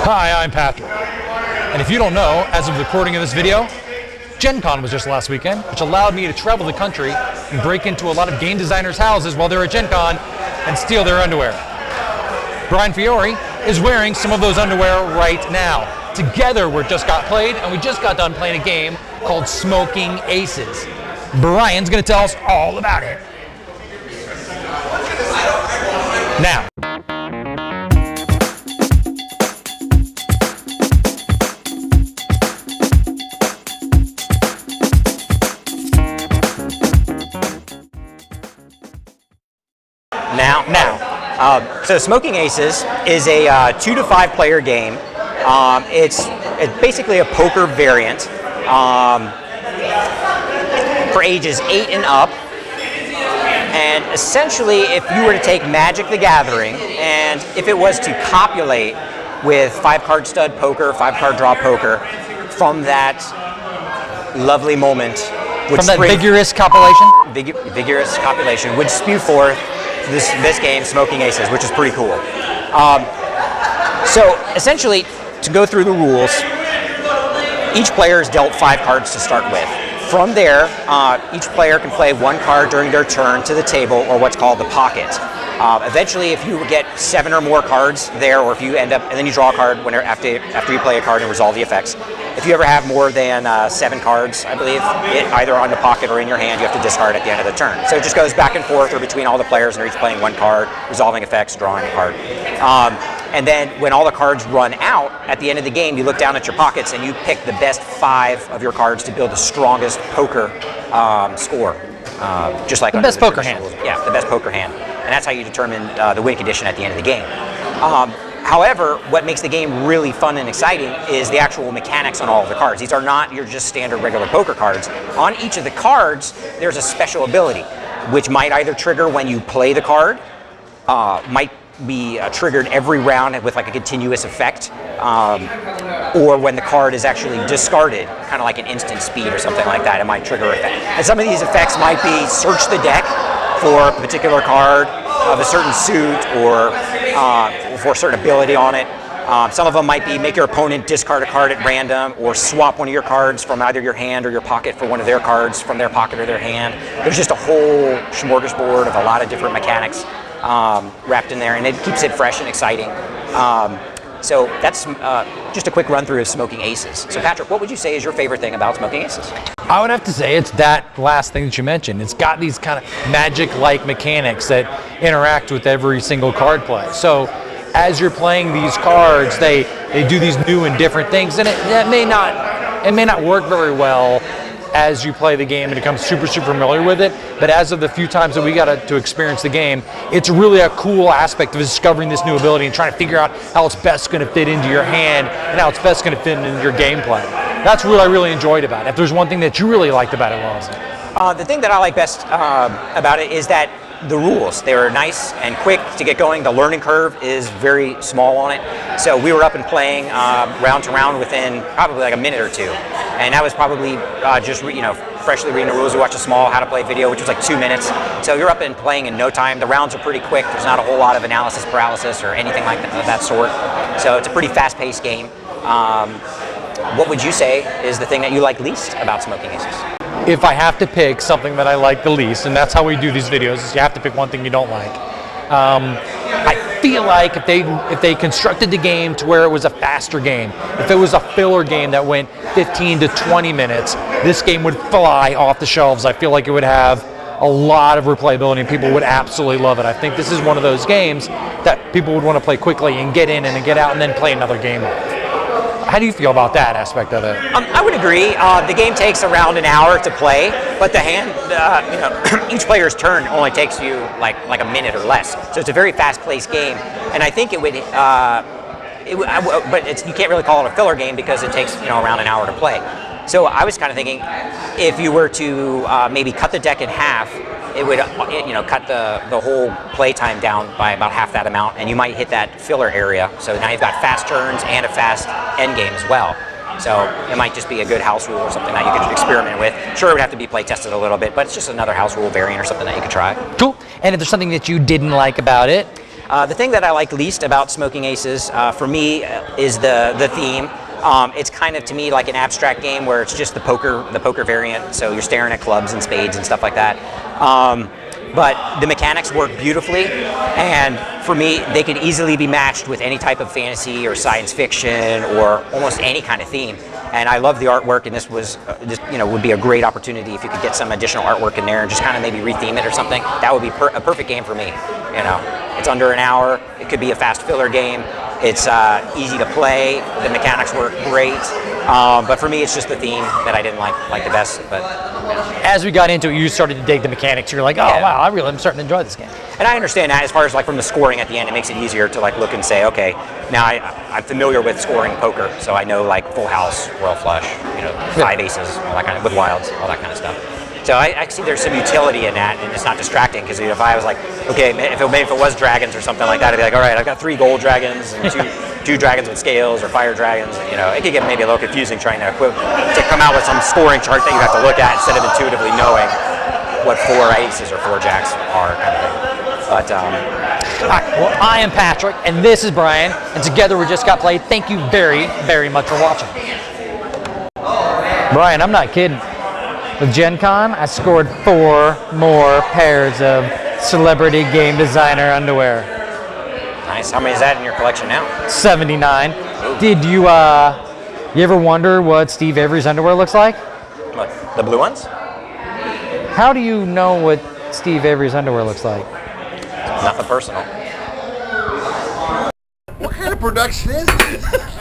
Hi, I'm Patrick. And if you don't know, as of the recording of this video, Gen Con was just last weekend, which allowed me to travel the country and break into a lot of game designers' houses while they're at Gen Con and steal their underwear. Brian Fiore is wearing some of those underwear right now. Together we just got played, and we just got done playing a game called Smoking Aces. Brian's going to tell us all about it. Now. So Smoking Aces is a 2 to 5 player game. It's basically a poker variant for ages 8 and up. And essentially, if you were to take Magic the Gathering, and if it was to copulate with 5-card stud poker, 5-card draw poker, from that lovely moment, from that vigorous copulation? Vigorous copulation would spew forth this game, Smoking Aces, which is pretty cool. So essentially, to go through the rules, each player is dealt 5 cards to start with. From there, each player can play 1 card during their turn to the table, or what's called the pocket. Eventually, if you get 7 or more cards there, or if you end up, and then you draw a card after you play a card and resolve the effects. If you ever have more than 7 cards, I believe, either on the pocket or in your hand, you have to discard at the end of the turn. So it just goes back and forth or between all the players, and they're each playing 1 card, resolving effects, drawing a card. And then when all the cards run out, at the end of the game, you look down at your pockets and you pick the best 5 of your cards to build the strongest poker score. Just like the best poker hand. Yeah, the best poker hand. And that's how you determine the win condition at the end of the game. However, what makes the game really fun and exciting is the actual mechanics on all of the cards. These are not your just standard regular poker cards. On each of the cards, there's a special ability, which might either trigger when you play the card, might be triggered every round with like a continuous effect, or when the card is actually discarded, kind of like an instant speed or something like that, it might trigger an effect. And some of these effects might be search the deck for a particular card of a certain suit, or for a certain ability on it. Some of them might be make your opponent discard a card at random, or swap one of your cards from either your hand or your pocket for one of their cards from their pocket or their hand. There's just a whole smorgasbord of a lot of different mechanics wrapped in there, and it keeps it fresh and exciting. So that's just a quick run through of Smoking Aces. So Patrick, what would you say is your favorite thing about Smoking Aces? I would have to say it's that last thing that you mentioned. It's got these kind of magic-like mechanics that interact with every single card play. So as you're playing these cards, they do these new and different things, and it may not work very well as you play the game and become super familiar with it, but as of the few times that we got to experience the game, it's really a cool aspect of discovering this new ability and trying to figure out how it's best going to fit into your hand and how it's best going to fit into your gameplay. That's what I really enjoyed about it. If there's one thing that you really liked about it, what was it? The thing that I like best about it is that the rules. They were nice and quick to get going. The learning curve is very small on it. So we were up and playing round to round within probably like a minute or 2. And that was probably just freshly reading the rules. We watched a small how to play video, which was like 2 minutes. So you're up and playing in no time. The rounds are pretty quick. There's not a whole lot of analysis paralysis or anything like that sort. So it's a pretty fast-paced game. What would you say is the thing that you like least about Smoking Aces? If I have to pick something that I like the least, and that's how we do these videos, is you have to pick one thing you don't like. I feel like if they constructed the game to where it was a faster game, if it was a filler game that went 15 to 20 minutes, this game would fly off the shelves. I feel like it would have a lot of replayability and people would absolutely love it. I think this is one of those games that people would want to play quickly and get in and then get out and then play another game. How do you feel about that aspect of it? I would agree. The game takes around an hour to play, but the hand, each player's turn only takes you like a minute or less. So it's a very fast-paced game, and I think it would. But you can't really call it a filler game because it takes around an hour to play. So I was kind of thinking, if you were to maybe cut the deck in half, it would cut the whole play time down by about half that amount, and you might hit that filler area. So now you've got fast turns and a fast end game as well. So it might just be a good house rule or something that you could experiment with. Sure, it would have to be play tested a little bit, but it's just another house rule variant or something that you could try. Cool. And if there's something that you didn't like about it, The thing that I like least about Smoking Aces, for me, is the theme. It's kind of, to me, like an abstract game where it's just the poker variant. So you're staring at clubs and spades and stuff like that. But the mechanics work beautifully, and for me, they could easily be matched with any type of fantasy or science fiction or almost any kind of theme. And I love the artwork, and this was, would be a great opportunity if you could get some additional artwork in there and just kind of maybe retheme it or something. That would be a perfect game for me. It's under an hour. It could be a fast filler game. It's easy to play. The mechanics work great. But for me, it's just the theme that I didn't like the best. But as we got into it, you started to dig the mechanics. You're like, oh wow, I really am starting to enjoy this game. And I understand that as far as like from the scoring at the end, it makes it easier to like look and say, okay, now I'm familiar with scoring poker, so I know like full house, royal flush, 5 aces, all that kind of, with wilds, all that kind of stuff. So I see there's some utility in that, and it's not distracting, because if I was like, okay, if it was dragons or something like that, I'd be like, all right, I've got 3 gold dragons and two dragons with scales or fire dragons. It could get maybe a little confusing trying to come out with some scoring chart that you have to look at instead of intuitively knowing what 4 aces or 4 jacks are, kind of thing. But all right, well, I am Patrick, and this is Brian, and together we just got played. Thank you very, very much for watching. Brian, I'm not kidding. With Gen Con, I scored 4 more pairs of celebrity game designer underwear. Nice. How many is that in your collection now? 79. Ooh. Did you ever wonder what Steve Avery's underwear looks like? What, the blue ones? How do you know what Steve Avery's underwear looks like? Nothing personal. What kind of production is this?